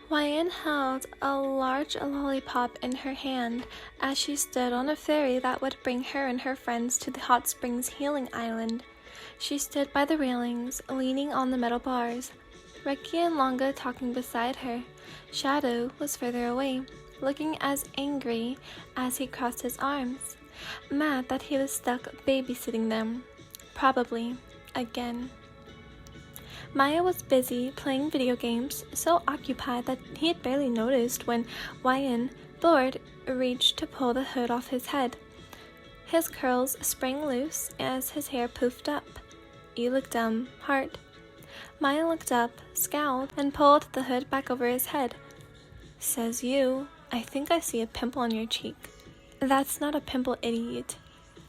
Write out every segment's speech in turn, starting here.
Hwan held a large lollipop in her hand as she stood on a ferry that would bring her and her friends to the hot springs healing island. She stood by the railings, leaning on the metal bars, Reki and Longa talking beside her. Shadow was further away, looking as angry as he crossed his arms, mad that he was stuck babysitting them. Probably again. Miya was busy playing video games, so occupied that he had barely noticed when Hwan, bored, reached to pull the hood off his head. His curls sprang loose as his hair poofed up. "You look dumb, heart." Miya looked up, scowled, and pulled the hood back over his head. "Says you. I think I see a pimple on your cheek." "That's not a pimple, idiot,"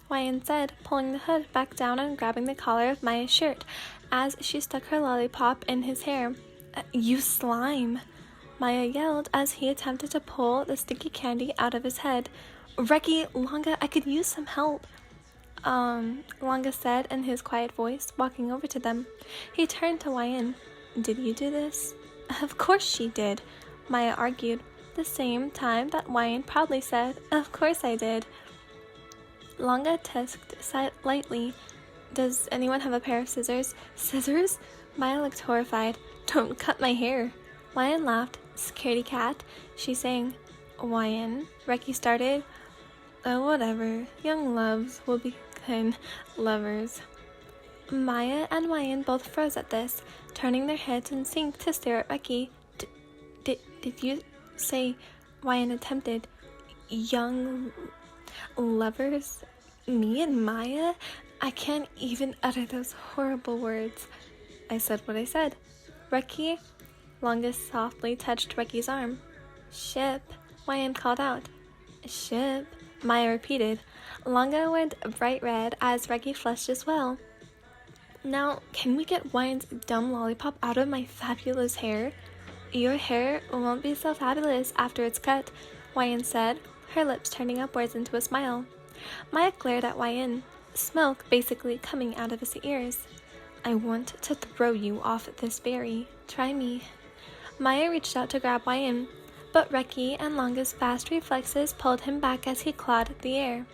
Hwan said, pulling the hood back down and grabbing the collar of Miya's shirt as she stuck her lollipop in his hair. "You slime," Miya yelled as he attempted to pull the sticky candy out of his head. "Reki, Longa, I could use some help," Longa said in his quiet voice, walking over to them. He turned to Hwan. "Did you do this?" "Of course she did," Miya argued, the same time that Hwan proudly said, "Of course I did." Longa tusked lightly. "Does anyone have a pair of scissors?" "Scissors?" Miya looked horrified. "Don't cut my hair." Hwan laughed. "Scaredy cat," she sang. "Hwan," Reki started. Whatever. Young loves will become lovers." Miya and Hwan both froze at this, turning their heads in sync to stare at Reki. Did you say," Hwan attempted, "young lovers? Me and Miya? I can't even utter those horrible words." "I said what I said." "Reki," Longa softly touched Reki's arm. "Ship," Hwan called out. "Ship," Miya repeated. Longa went bright red as Reki flushed as well. "Now, can we get Hwan's dumb lollipop out of my fabulous hair?" "Your hair won't be so fabulous after it's cut," Hwan said, her lips turning upwards into a smile. Miya glared at Hwan, smoke basically coming out of his ears. "I want to throw you off this ferry. Try me." Miya reached out to grab Hwan, but Reki and Longa's fast reflexes pulled him back as he clawed the air.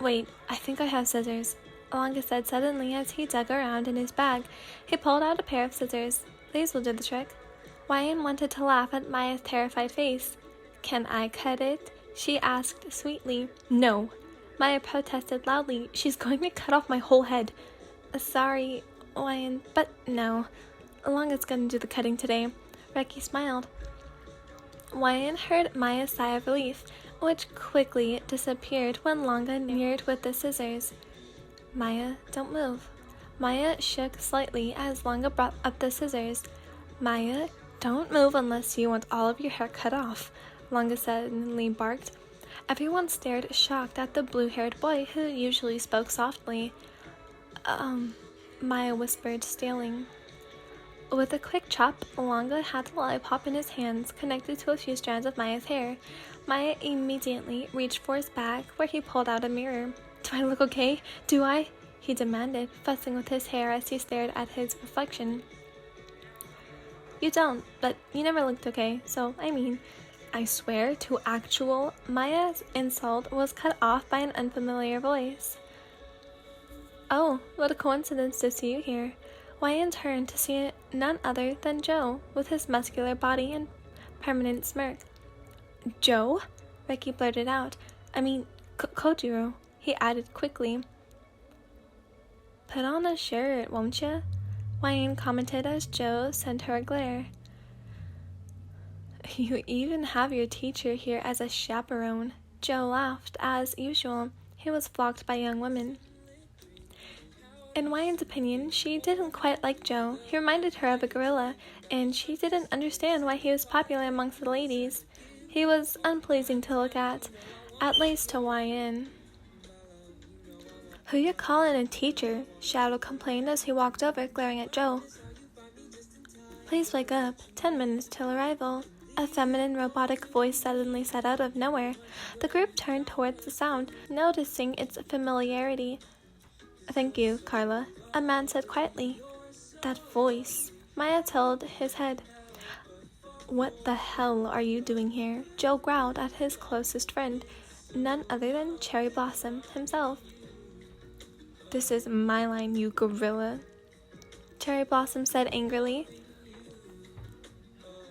"Wait, I think I have scissors," Longa said suddenly as he dug around in his bag. He pulled out a pair of scissors. "These will do the trick." Hwan wanted to laugh at Miya's terrified face. "Can I cut it?" she asked sweetly. "No," Miya protested loudly. "She's going to cut off my whole head." "Sorry, Hwan, but no. Longa's gonna do the cutting today." Reki smiled. Hwan heard Miya's sigh of relief, which quickly disappeared when Longa neared with the scissors. "Miya, don't move." Miya shook slightly as Longa brought up the scissors. "Miya, don't move unless you want all of your hair cut off," Longa suddenly barked. Everyone stared shocked at the blue-haired boy who usually spoke softly. Miya whispered, staling. With a quick chop, Longa had the lollipop in his hands, connected to a few strands of Miya's hair. Miya immediately reached for his bag, where he pulled out a mirror. "Do I look okay? Do I?" he demanded, fussing with his hair as he stared at his reflection. "You don't, but you never looked okay, so, I swear to actual..." Miya's insult was cut off by an unfamiliar voice. "Oh, what a coincidence to see you here." Hwan turned to see none other than Joe, with his muscular body and permanent smirk. "Joe?" Reki blurted out. Kojiro," he added quickly. "Put on a shirt, won't ya?" Hwan commented as Joe sent her a glare. "You even have your teacher here as a chaperone." Joe laughed. As usual, he was flocked by young women. In Hwan's opinion, she didn't quite like Joe. He reminded her of a gorilla, and she didn't understand why he was popular amongst the ladies. He was unpleasing to look at least to Hwan. "Who you calling a teacher?" Shadow complained as he walked over, glaring at Joe. "Please wake up. 10 minutes till arrival," a feminine robotic voice suddenly said out of nowhere. The group turned towards the sound, noticing its familiarity. "Thank you, Carla," a man said quietly. "That voice." Miya tilted his head. What the hell are you doing here? Joe growled at his closest friend, none other than Cherry Blossom himself. This is my line, you gorilla, Cherry Blossom said angrily.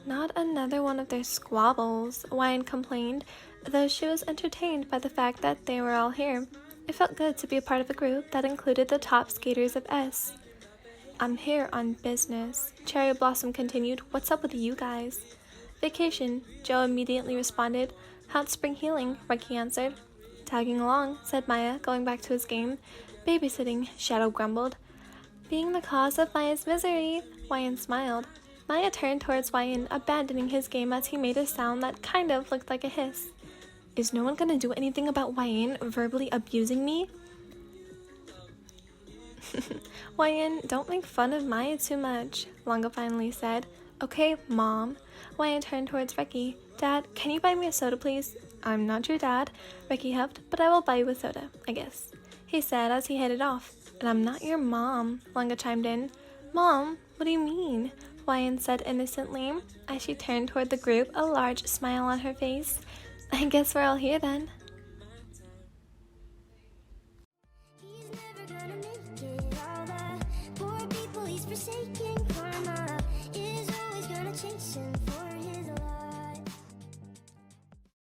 Not another one of their squabbles, Wyan complained, though she was entertained by the fact that they were all here. It felt good to be a part of a group that included the top skaters of S. I'm here on business, Cherry Blossom continued. What's up with you guys? Vacation, Joe immediately responded. Hot spring healing, Ricky answered. Tagging along, said Maya, going back to his game. Babysitting, Shadow grumbled. Being the cause of Maya's misery, Wyan smiled. Maya turned towards Wyan, abandoning his game as he made a sound that kind of looked like a hiss. Is no one gonna do anything about Wyan verbally abusing me? Wyan, don't make fun of Maya too much, Longa finally said. Okay, Mom. Wyan turned towards Ricky. Dad, can you buy me a soda, please? I'm not your dad, Ricky huffed, but I will buy you a soda, I guess, he said as he headed off. And I'm not your mom, Longa chimed in. Mom, what do you mean? Wyan said innocently, as she turned toward the group, a large smile on her face. I guess we're all here then.